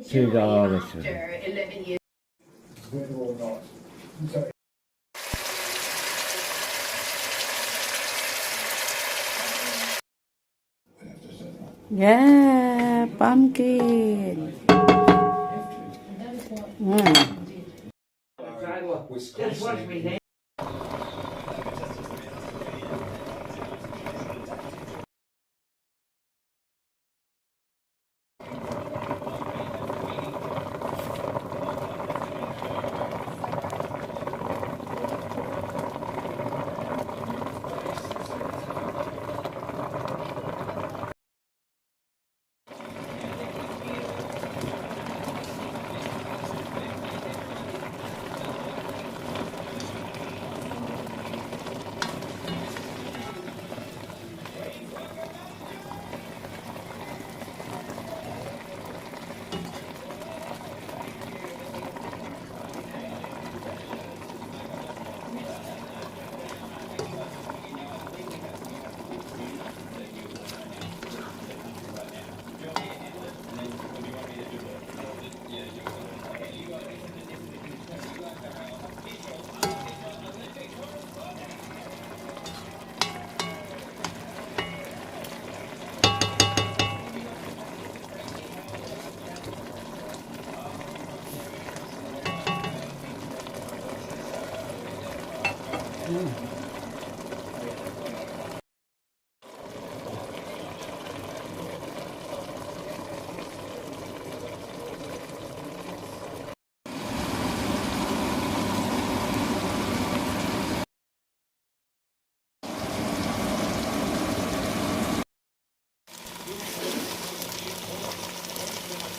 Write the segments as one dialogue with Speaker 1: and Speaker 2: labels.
Speaker 1: 제가 Yeah, pumpkin.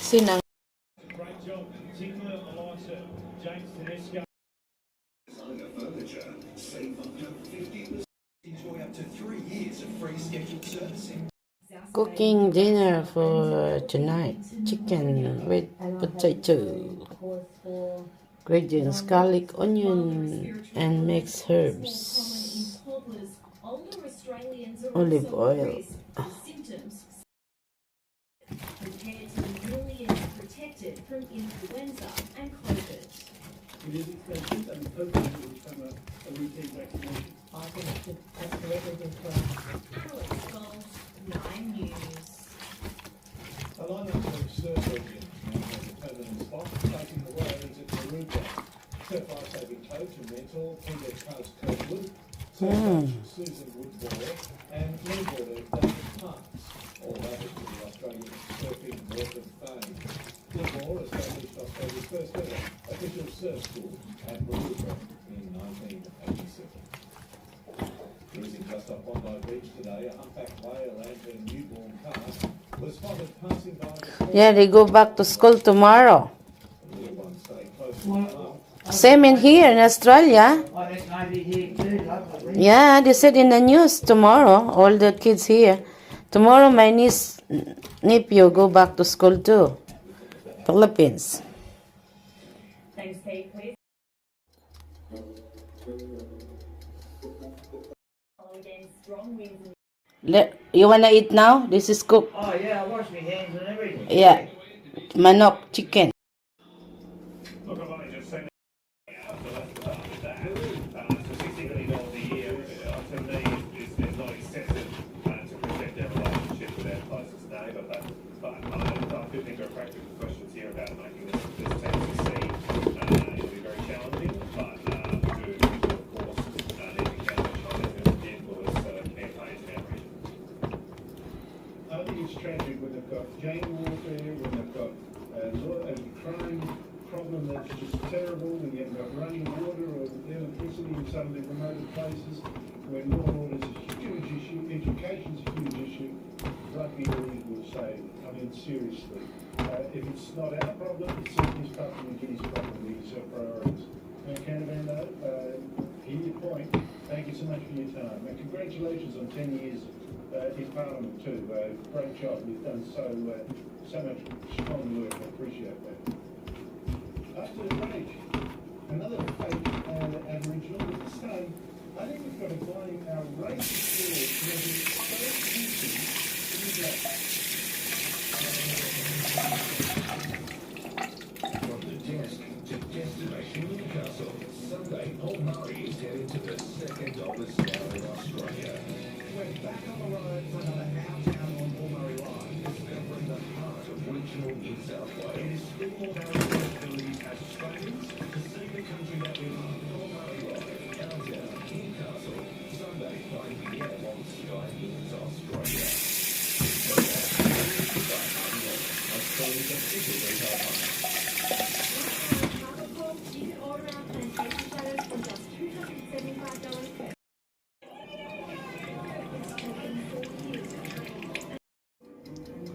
Speaker 1: Sinang. Cooking dinner for tonight. Chicken with potato. Ingredients: garlic, onion, and mixed herbs. Olive oil.
Speaker 2: Prepare to be millions protected from influenza and COVID.
Speaker 3: It is expensive and hopefully it will become a routine vaccination.
Speaker 2: I think that's correctly described. Alex Gold, 9 News.
Speaker 3: A lineup of surgery has a permanent spot, taking the words at the root line. Certified David Tote to Mental, Peter Carlos Kirkwood, Certified Susan Woodmore, and Leadwater David Parks, all added to the Australian surfing Walk of Fame. Woodmore established Australia's first ever official surf school at Maroubra in 1987. Cruising just off Bondi Beach today, a humpback whale and her newborn calf was spotted passing by the...
Speaker 1: Yeah, they go back to school tomorrow.
Speaker 3: The little ones stay close to the mum.
Speaker 1: Same in here in Australia. Yeah, they said in the news tomorrow, all the kids here. Tomorrow my niece, nephew go back to school too. Philippines.
Speaker 2: Thanks, Kate, please. Again, strong winds.
Speaker 1: You wanna eat now? This is cooked.
Speaker 4: Oh yeah, I wash my hands and everything.
Speaker 1: Yeah, manok chicken.
Speaker 3: Look, I've only just seen it out, so that's the start with that. So $60 million a year, to me, is not excessive to protect their relationship with their closest neighbour, but I do think there are practical questions here about making this team succeed. It'll be very challenging, but we do, of course, need to counter China and the influence campaigns in our region. I think it's tragic when they've got gang warfare, when they've got a crime problem that's just terrible, when you've got running water or electricity in some of the remote places, when law and order is a huge issue, education's a huge issue, rugby league will say, I mean, seriously, if it's not our problem, it's Sydney's problem and Guinea's problem, these are priorities. And Canavando, hear your point. Thank you so much for your time. And congratulations on 10 years in Parliament too. Great job. You've done so much strong work. I appreciate that. After the break, another fake Aboriginal with the stay. I think we've got to blame our racist laws for being so easy to be black.
Speaker 2: You can order our plantation shadows for just $275 per.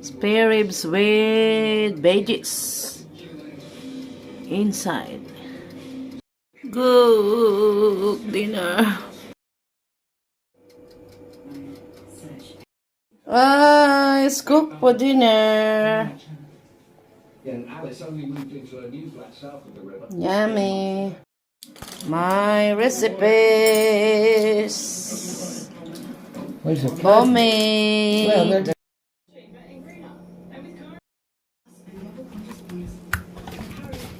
Speaker 1: Spare ribs with veggies inside. Good dinner. It's cooked for dinner.
Speaker 5: Alice only moved into a new flat south of the river.
Speaker 1: Yummy. My recipes.
Speaker 4: Where's the
Speaker 1: Homemade.
Speaker 4: Well, they're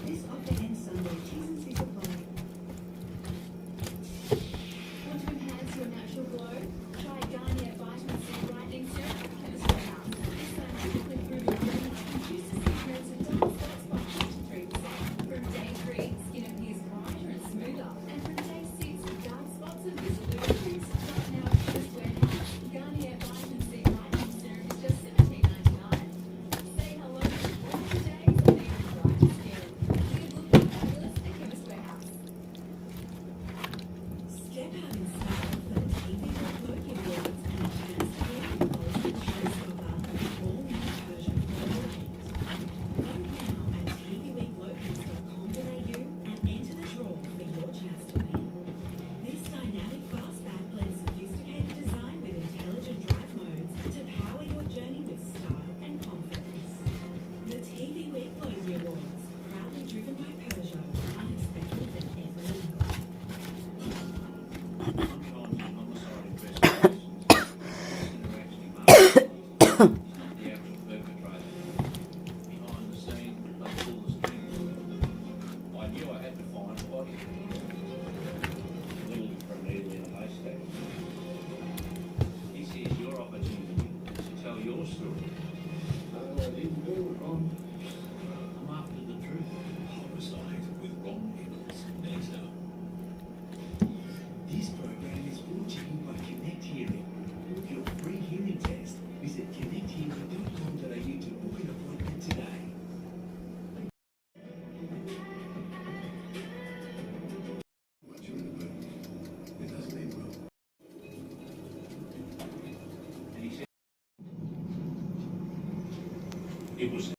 Speaker 2: This offer ends Sunday. T's and C's apply. Want to enhance your natural glow? Try Garnier Vitamin C Brightening Serum from Chemist Warehouse. This scientifically proven formula reduces the appearance of dark spots by 53%. From day 3, skin appears brighter and smoother. And from day 6, dark spots are visibly reduced. Right now at Chemist Warehouse, Garnier Vitamin C Brightening Serum is just $17.99. Say hello to brighter days and even brighter skin. Keep looking fabulous at Chemist Warehouse. Step out in style for the TV Working Awards and a chance to win a Golden Showstopper, all new Persian floral paint. Go now at tvweeklocals.com.au and enter the draw for your chance to win. This dynamic fastback blends sophisticated design with intelligent drive modes to power your journey with style and confidence. The TV Week Logie Awards, proudly driven by Peugeot, unexpected than ever legal.
Speaker 3: This is your opportunity to tell your story.
Speaker 5: I didn't do it wrong. I'm after the truth. Homicide with Ron Nichols. Next up. This program is brought to you by Connect Hearing. Book your free hearing test. Visit connecthearing.com.au to book an appointment today. Once you're in the mood, it doesn't end well.
Speaker 3: And he said, it was